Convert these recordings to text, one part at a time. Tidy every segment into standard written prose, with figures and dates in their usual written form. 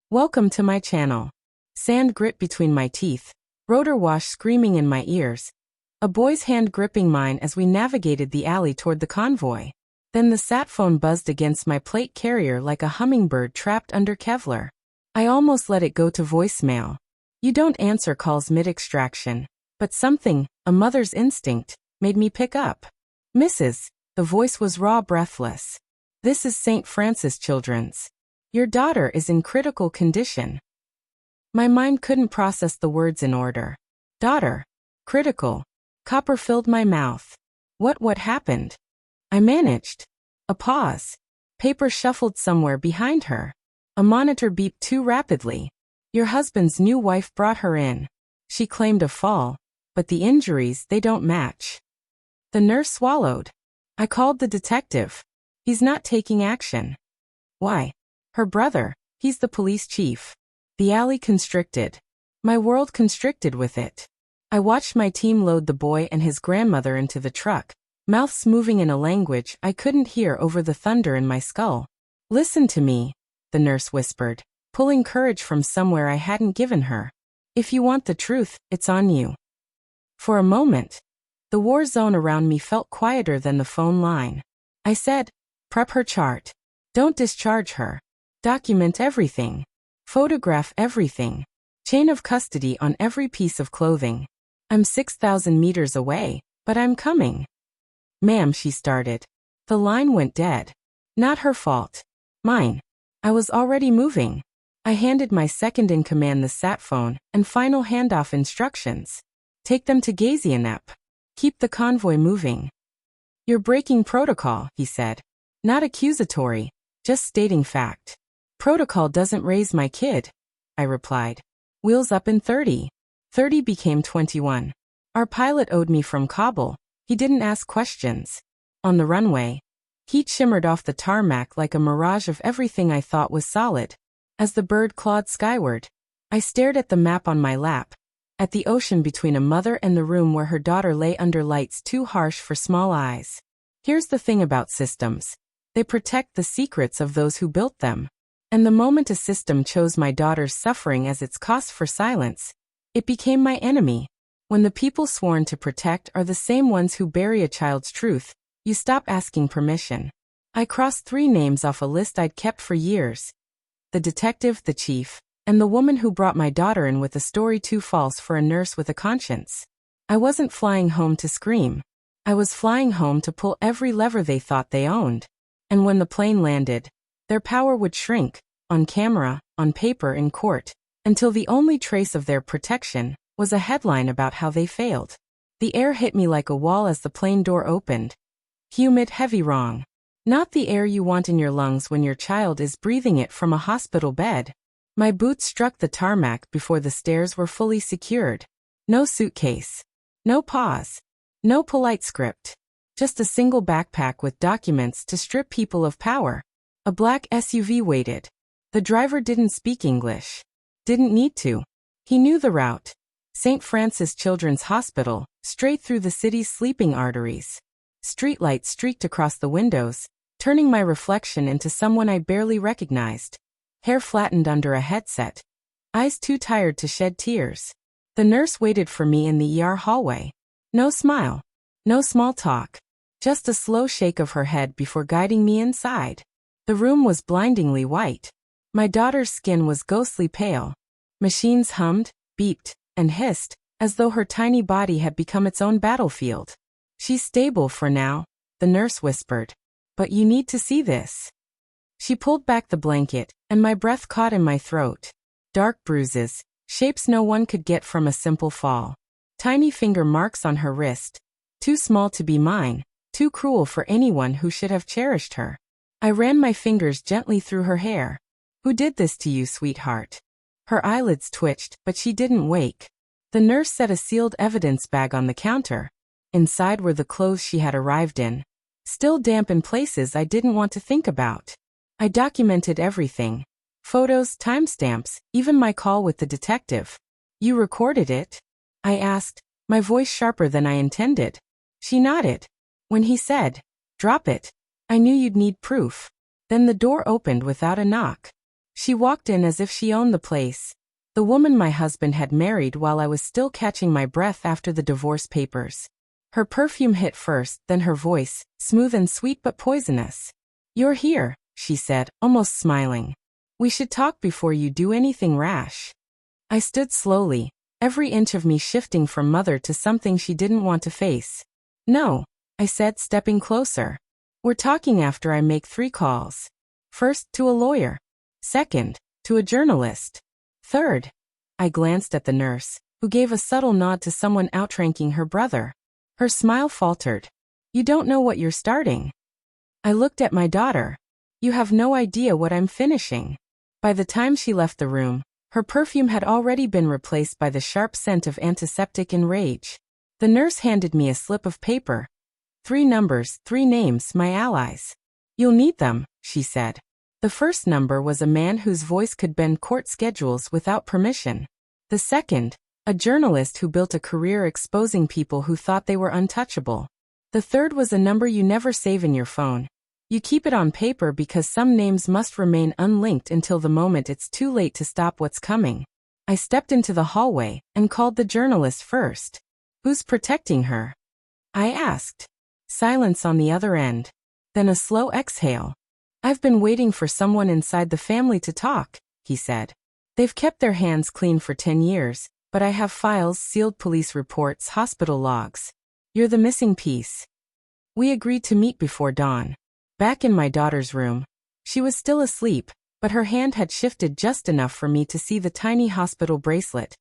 Welcome to my channel. Sand grit between my teeth, rotor wash screaming in my ears, a boy's hand gripping mine as we navigated the alley toward the convoy. Then the sat phone buzzed against my plate carrier like a hummingbird trapped under Kevlar. I almost let it go to voicemail. You don't answer calls mid-extraction, but something, a mother's instinct, made me pick up. Mrs. The voice was raw, breathless. This is St. Francis Children's. Your daughter is in critical condition. My mind couldn't process the words in order. Daughter. Critical. Copper filled my mouth. What happened? I managed. A pause. Paper shuffled somewhere behind her. A monitor beeped too rapidly. Your husband's new wife brought her in. She claimed a fall, but the injuries, they don't match. The nurse swallowed. I called the detective. He's not taking action. Why? Her brother, he's the police chief. The alley constricted. My world constricted with it. I watched my team load the boy and his grandmother into the truck, mouths moving in a language I couldn't hear over the thunder in my skull. Listen to me, the nurse whispered, pulling courage from somewhere I hadn't given her. If you want the truth, it's on you. For a moment, the war zone around me felt quieter than the phone line. I said, prep her chart. Don't discharge her. Document everything. Photograph everything. Chain of custody on every piece of clothing. I'm 6,000 meters away, but I'm coming. Ma'am, she started. The line went dead. Not her fault. Mine. I was already moving. I handed my second-in-command the sat phone and final handoff instructions. Take them to Gaziantep. Keep the convoy moving. You're breaking protocol, he said. Not accusatory, just stating fact. Protocol doesn't raise my kid, I replied. Wheels up in 30. 30 became 21. Our pilot owed me from Kabul. He didn't ask questions. On the runway, heat shimmered off the tarmac like a mirage of everything I thought was solid. As the bird clawed skyward, I stared at the map on my lap, at the ocean between a mother and the room where her daughter lay under lights too harsh for small eyes. Here's the thing about systems. They protect the secrets of those who built them. And the moment a system chose my daughter's suffering as its cost for silence, it became my enemy. When the people sworn to protect are the same ones who bury a child's truth, you stop asking permission. I crossed 3 names off a list I'd kept for years. The detective, the chief, and the woman who brought my daughter in with a story too false for a nurse with a conscience. I wasn't flying home to scream. I was flying home to pull every lever they thought they owned. And when the plane landed, their power would shrink, on camera, on paper, in court, until the only trace of their protection was a headline about how they failed. The air hit me like a wall as the plane door opened. Humid, heavy, wrong. Not the air you want in your lungs when your child is breathing it from a hospital bed. My boots struck the tarmac before the stairs were fully secured. No suitcase. No pause. No polite script. Just a single backpack with documents to strip people of power. A black SUV waited. The driver didn't speak English. Didn't need to. He knew the route. St. Francis Children's Hospital, straight through the city's sleeping arteries. Streetlights streaked across the windows, turning my reflection into someone I barely recognized. Hair flattened under a headset. Eyes too tired to shed tears. The nurse waited for me in the ER hallway. No smile. No small talk. Just a slow shake of her head before guiding me inside. The room was blindingly white. My daughter's skin was ghostly pale. Machines hummed, beeped, and hissed, as though her tiny body had become its own battlefield. She's stable for now, the nurse whispered. But you need to see this. She pulled back the blanket, and my breath caught in my throat. Dark bruises, shapes no one could get from a simple fall. Tiny finger marks on her wrist. Too small to be mine. Too cruel for anyone who should have cherished her. I ran my fingers gently through her hair. Who did this to you, sweetheart? Her eyelids twitched, but she didn't wake. The nurse set a sealed evidence bag on the counter. Inside were the clothes she had arrived in. Still damp in places I didn't want to think about. I documented everything. Photos, timestamps, even my call with the detective. You recorded it? I asked, my voice sharper than I intended. She nodded. When he said, drop it, I knew you'd need proof. Then the door opened without a knock. She walked in as if she owned the place. The woman my husband had married while I was still catching my breath after the divorce papers. Her perfume hit first, then her voice, smooth and sweet but poisonous. "You're here," she said, almost smiling. "We should talk before you do anything rash." I stood slowly, every inch of me shifting from mother to something she didn't want to face. "No," I said, stepping closer. "We're talking after I make 3 calls. First, to a lawyer. Second, to a journalist. Third." I glanced at the nurse, who gave a subtle nod to someone outranking her brother. Her smile faltered. "You don't know what you're starting." I looked at my daughter. "You have no idea what I'm finishing." By the time she left the room, her perfume had already been replaced by the sharp scent of antiseptic and rage. The nurse handed me a slip of paper. 3 numbers, 3 names, my allies. "You'll need them," she said. The first number was a man whose voice could bend court schedules without permission. The second, a journalist who built a career exposing people who thought they were untouchable. The third was a number you never save in your phone. You keep it on paper because some names must remain unlinked until the moment it's too late to stop what's coming. I stepped into the hallway and called the journalist first. "Who's protecting her?" I asked. Silence on the other end. Then a slow exhale. "I've been waiting for someone inside the family to talk," he said. "They've kept their hands clean for 10 years, but I have files, sealed police reports, hospital logs. You're the missing piece." We agreed to meet before dawn. Back in my daughter's room. She was still asleep, but her hand had shifted just enough for me to see the tiny hospital bracelet.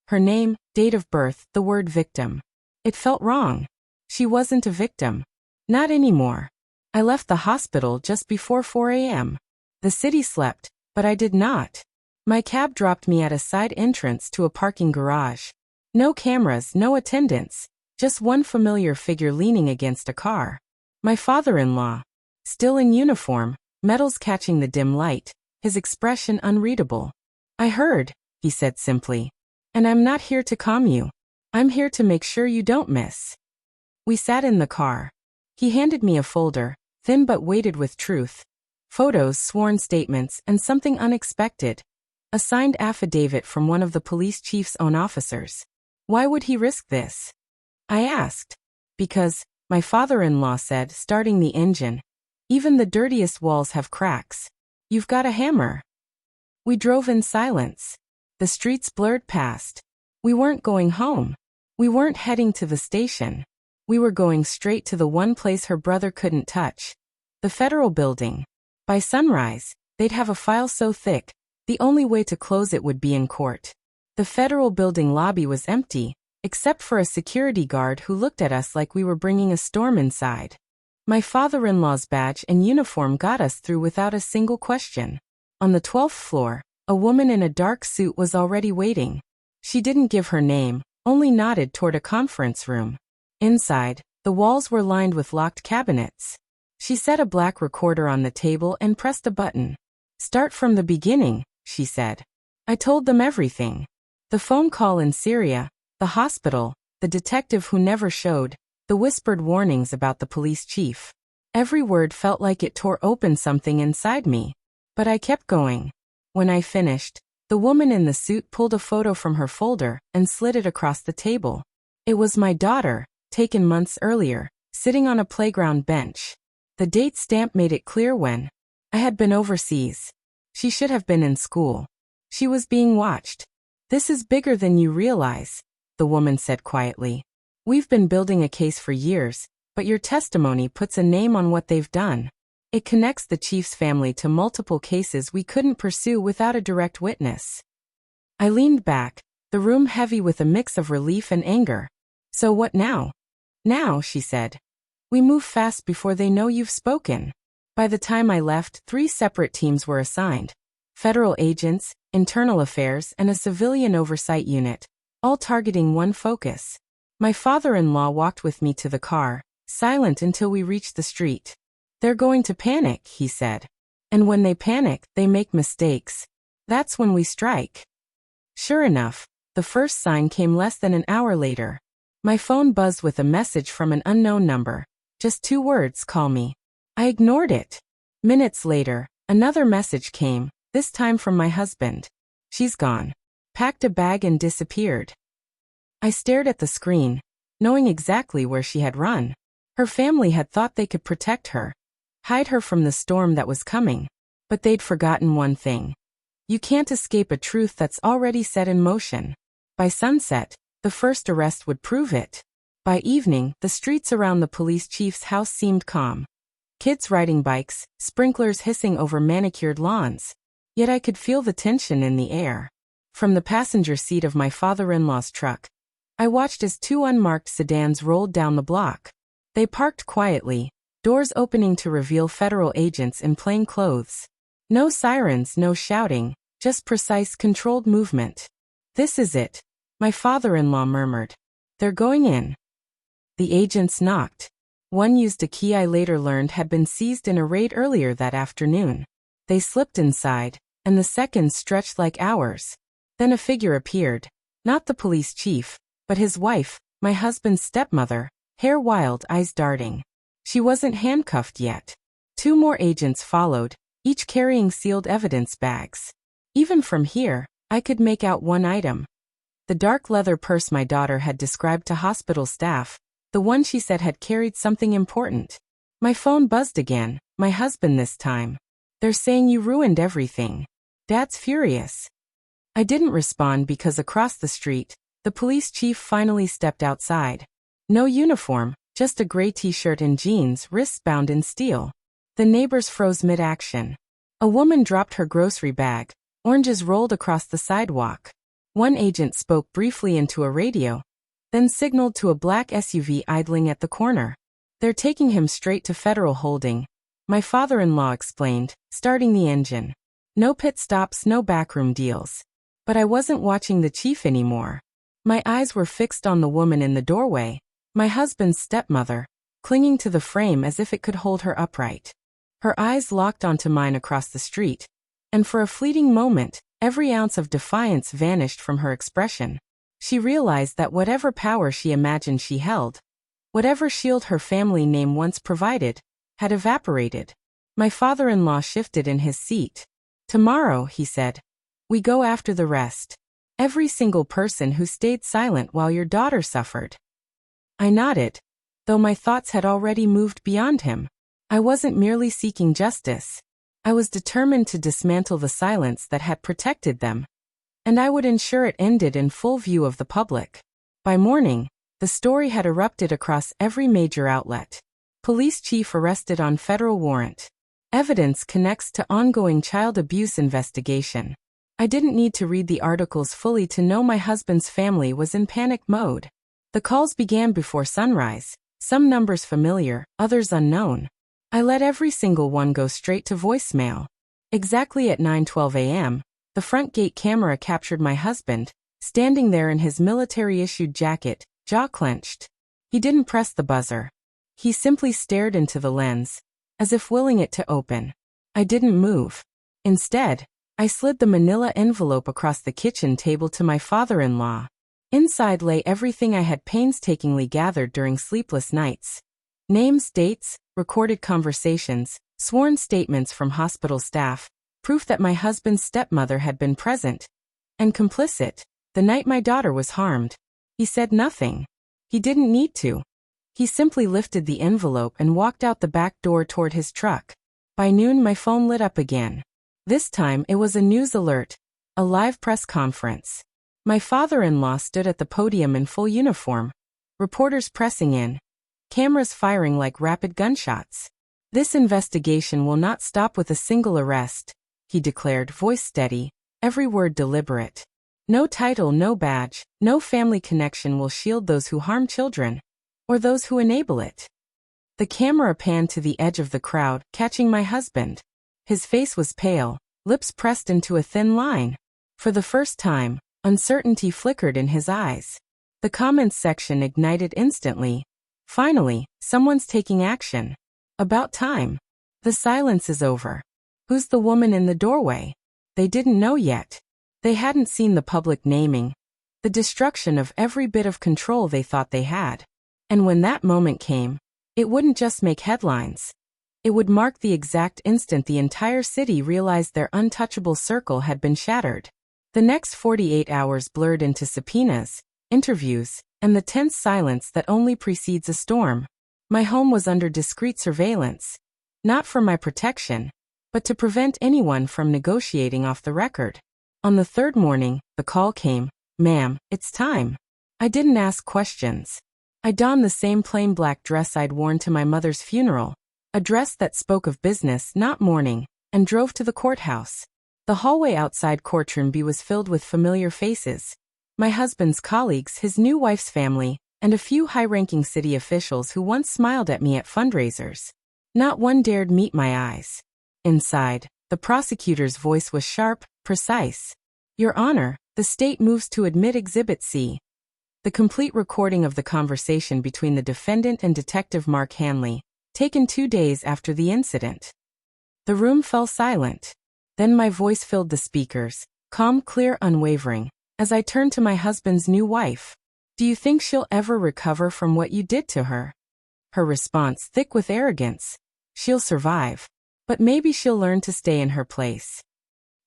Her name, date of birth, the word victim. It felt wrong. She wasn't a victim. Not anymore. I left the hospital just before 4 a.m. The city slept, but I did not. My cab dropped me at a side entrance to a parking garage. No cameras, no attendants, just one familiar figure leaning against a car. My father-in-law. Still in uniform, medals catching the dim light, his expression unreadable. "I heard," he said simply. "And I'm not here to calm you. I'm here to make sure you don't miss." We sat in the car. He handed me a folder, thin but weighted with truth. Photos, sworn statements, and something unexpected. A signed affidavit from one of the police chief's own officers. Why would he risk this? I asked. "Because," my father-in-law said, starting the engine, "even the dirtiest walls have cracks. You've got a hammer." We drove in silence. The streets blurred past. We weren't going home. We weren't heading to the station. We were going straight to the one place her brother couldn't touch. The federal building. By sunrise, they'd have a file so thick, the only way to close it would be in court. The federal building lobby was empty, except for a security guard who looked at us like we were bringing a storm inside. My father-in-law's badge and uniform got us through without a single question. On the 12th floor, a woman in a dark suit was already waiting. She didn't give her name, only nodded toward a conference room. Inside, the walls were lined with locked cabinets. She set a black recorder on the table and pressed a button. "Start from the beginning," she said. I told them everything. The phone call in Syria, the hospital, the detective who never showed, the whispered warnings about the police chief. Every word felt like it tore open something inside me. But I kept going. When I finished, the woman in the suit pulled a photo from her folder and slid it across the table. It was my daughter, taken months earlier, sitting on a playground bench. The date stamp made it clear when I had been overseas. She should have been in school. She was being watched. "This is bigger than you realize," the woman said quietly. "We've been building a case for years, but your testimony puts a name on what they've done. It connects the chief's family to multiple cases we couldn't pursue without a direct witness." I leaned back, the room heavy with a mix of relief and anger. "So what now?" "Now," she said. "We move fast before they know you've spoken." By the time I left, 3 separate teams were assigned. Federal agents, internal affairs, and a civilian oversight unit, all targeting one focus. My father-in-law walked with me to the car, silent until we reached the street. "They're going to panic," he said. "And when they panic, they make mistakes. That's when we strike." Sure enough, the first sign came less than an hour later. My phone buzzed with a message from an unknown number. Just 2 words, "Call me." I ignored it. Minutes later, another message came, this time from my husband. She's gone. Packed a bag and disappeared. I stared at the screen, knowing exactly where she had run. Her family had thought they could protect her, hide her from the storm that was coming. But they'd forgotten one thing. You can't escape a truth that's already set in motion. By sunset, the first arrest would prove it. By evening, the streets around the police chief's house seemed calm. Kids riding bikes, sprinklers hissing over manicured lawns. Yet I could feel the tension in the air. From the passenger seat of my father-in-law's truck, I watched as two unmarked sedans rolled down the block. They parked quietly, doors opening to reveal federal agents in plain clothes. No sirens, no shouting, just precise, controlled movement. "This is it," my father-in-law murmured. "They're going in." The agents knocked. One used a key I later learned had been seized in a raid earlier that afternoon. They slipped inside, and the seconds stretched like hours. Then a figure appeared, not the police chief, but his wife, my husband's stepmother, hair wild, eyes darting. She wasn't handcuffed yet. Two more agents followed, each carrying sealed evidence bags. Even from here, I could make out one item. The dark leather purse my daughter had described to hospital staff, the one she said had carried something important. My phone buzzed again, my husband this time. "They're saying you ruined everything. Dad's furious." I didn't respond because across the street, the police chief finally stepped outside. No uniform, just a gray t-shirt and jeans, wrists bound in steel. The neighbors froze mid-action. A woman dropped her grocery bag. Oranges rolled across the sidewalk. One agent spoke briefly into a radio, then signaled to a black SUV idling at the corner. "They're taking him straight to federal holding," my father-in-law explained, starting the engine. No pit stops, no backroom deals. But I wasn't watching the chief anymore. My eyes were fixed on the woman in the doorway, my husband's stepmother, clinging to the frame as if it could hold her upright. Her eyes locked onto mine across the street, and for a fleeting moment, every ounce of defiance vanished from her expression. She realized that whatever power she imagined she held, whatever shield her family name once provided, had evaporated. My father-in-law shifted in his seat. "Tomorrow," he said, "we go after the rest. Every single person who stayed silent while your daughter suffered." I nodded, though my thoughts had already moved beyond him. I wasn't merely seeking justice. I was determined to dismantle the silence that had protected them, and I would ensure it ended in full view of the public. By morning, the story had erupted across every major outlet. Police chief arrested on federal warrant. Evidence connects to ongoing child abuse investigation. I didn't need to read the articles fully to know my husband's family was in panic mode. The calls began before sunrise, some numbers familiar, others unknown. I let every single one go straight to voicemail. Exactly at 9:12 a.m., the front gate camera captured my husband, standing there in his military-issued jacket, jaw clenched. He didn't press the buzzer. He simply stared into the lens, as if willing it to open. I didn't move. Instead, I slid the manila envelope across the kitchen table to my father-in-law. Inside lay everything I had painstakingly gathered during sleepless nights. Names, dates, recorded conversations, sworn statements from hospital staff, proof that my husband's stepmother had been present and complicit the night my daughter was harmed. He said nothing. He didn't need to. He simply lifted the envelope and walked out the back door toward his truck. By noon, my phone lit up again. This time, it was a news alert, a live press conference. My father-in-law stood at the podium in full uniform, reporters pressing in, cameras firing like rapid gunshots. "This investigation will not stop with a single arrest," he declared, voice steady, every word deliberate. "No title, no badge, no family connection will shield those who harm children, or those who enable it." The camera panned to the edge of the crowd, catching my husband. His face was pale, lips pressed into a thin line. For the first time, uncertainty flickered in his eyes. The comments section ignited instantly. "Finally, someone's taking action. About time. The silence is over. Who's the woman in the doorway?" They didn't know yet. They hadn't seen the public naming, the destruction of every bit of control they thought they had. And when that moment came, it wouldn't just make headlines. It would mark the exact instant the entire city realized their untouchable circle had been shattered. The next 48 hours blurred into subpoenas, interviews, and the tense silence that only precedes a storm. My home was under discreet surveillance, not for my protection, but to prevent anyone from negotiating off the record. On the third morning, the call came. "Ma'am, it's time." I didn't ask questions. I donned the same plain black dress I'd worn to my mother's funeral, a dress that spoke of business, not mourning, and drove to the courthouse. The hallway outside courtroom B was filled with familiar faces. My husband's colleagues, his new wife's family, and a few high-ranking city officials who once smiled at me at fundraisers. Not one dared meet my eyes. Inside, the prosecutor's voice was sharp, precise. "Your Honor, the state moves to admit Exhibit C." The complete recording of the conversation between the defendant and Detective Mark Hanley, taken 2 days after the incident. The room fell silent. Then my voice filled the speakers, calm, clear, unwavering, as I turned to my husband's new wife. "Do you think she'll ever recover from what you did to her?" Her response, thick with arrogance. "She'll survive. But maybe she'll learn to stay in her place."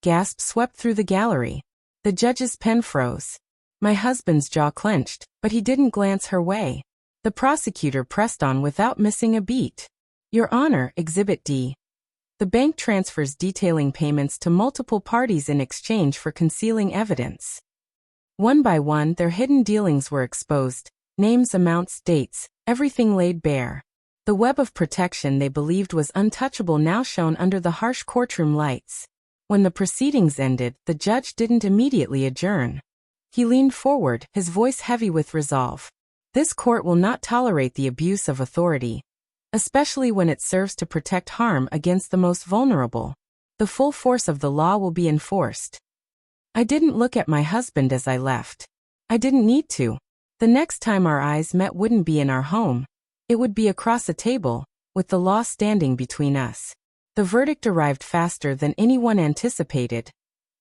Gasps swept through the gallery. The judge's pen froze. My husband's jaw clenched, but he didn't glance her way. The prosecutor pressed on without missing a beat. "Your Honor, Exhibit D. The bank transfers detailing payments to multiple parties in exchange for concealing evidence." One by one, their hidden dealings were exposed. Names, amounts, dates, everything laid bare. The web of protection they believed was untouchable now shone under the harsh courtroom lights. When the proceedings ended, the judge didn't immediately adjourn. He leaned forward, his voice heavy with resolve. "This court will not tolerate the abuse of authority, especially when it serves to protect harm against the most vulnerable. The full force of the law will be enforced." I didn't look at my husband as I left. I didn't need to. The next time our eyes met wouldn't be in our home. It would be across a table, with the law standing between us. The verdict arrived faster than anyone anticipated.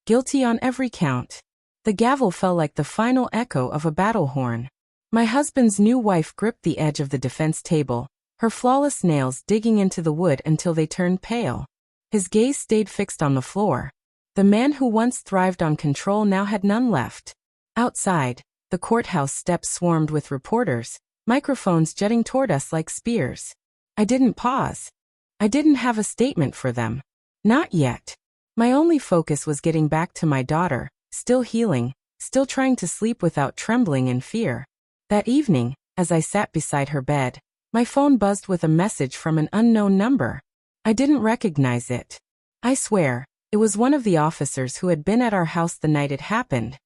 Guilty on every count. The gavel fell like the final echo of a battle horn. My husband's new wife gripped the edge of the defense table, her flawless nails digging into the wood until they turned pale. His gaze stayed fixed on the floor. The man who once thrived on control now had none left. Outside, the courthouse steps swarmed with reporters, microphones jutting toward us like spears. I didn't pause. I didn't have a statement for them. Not yet. My only focus was getting back to my daughter, still healing, still trying to sleep without trembling in fear. That evening, as I sat beside her bed, my phone buzzed with a message from an unknown number. I didn't recognize it. I swear, it was one of the officers who had been at our house the night it happened.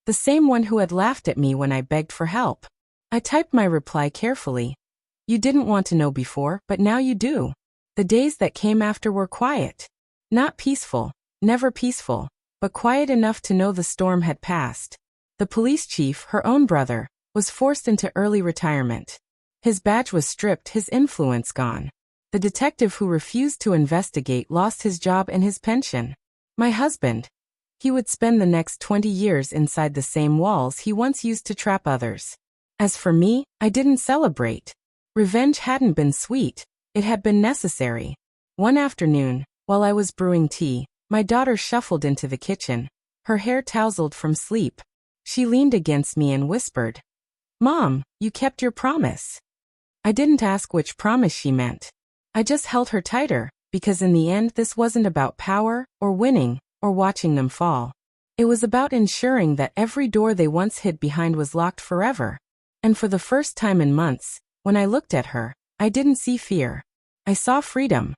The same one who had laughed at me when I begged for help. I typed my reply carefully. "You didn't want to know before, but now you do." The days that came after were quiet. Not peaceful, never peaceful, but quiet enough to know the storm had passed. The police chief, her own brother, was forced into early retirement. His badge was stripped, his influence gone. The detective who refused to investigate lost his job and his pension. My husband. He would spend the next 20 years inside the same walls he once used to trap others. As for me, I didn't celebrate. Revenge hadn't been sweet, it had been necessary. One afternoon, while I was brewing tea, my daughter shuffled into the kitchen, her hair tousled from sleep. She leaned against me and whispered, "Mom, you kept your promise." I didn't ask which promise she meant. I just held her tighter, because in the end this wasn't about power, or winning, or watching them fall. It was about ensuring that every door they once hid behind was locked forever. And for the first time in months, when I looked at her, I didn't see fear. I saw freedom.